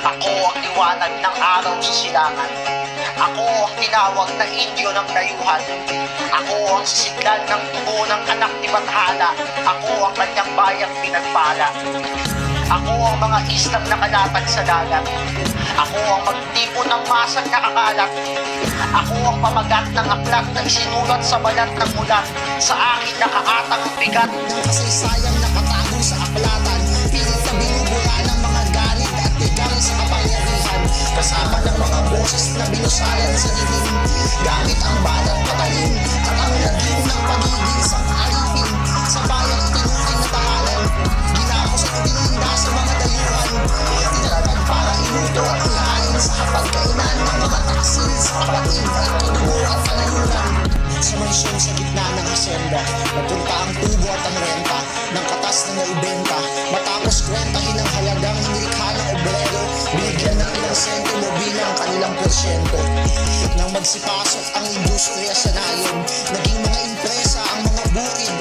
Ako ang liwanag ng araw sa silangan. Ako ang tinawag na Indio ng dayuhan. Ako ang sisiglan ng tubo ng anak ni Bathala. Ako ang kanyang bayang pinagpala. Ako ang mga islang nakalatag sa dagat. Ako ang magtipon ng masang nakakalat. Ako ang pamagat ng aklat na isinulat sa balat ng mulat. Sa akin nakaatang ang bigat ng kasaysayang nakatago sa aklatan. Pilit na binubura ng mga galit at tigang sa kapangyarihan. Kasama ng mga boses na binusayan sa dilim. Gamit ang balat patalim at ang lagim ng pagiging isang alipin. Sa bayang itinuring na tahanan, ginapos at pininda sa mga dayuhan. Tinatag para inuto at ihain sa kapagkainan ng mga taksil sa kapatid at tubo at panayunan. Sa mansyon sa gitna ng hacienda, nagpunta ang tubo at ang renta ng katas na naibenta. Matapos kwentahin ang halagang nilikha ng obrero, binigyan ng ilang sentimo bilang kanilang porsyento. Nang magsipasok ang industriya sa nayon, naging mga impresa ang mga bukid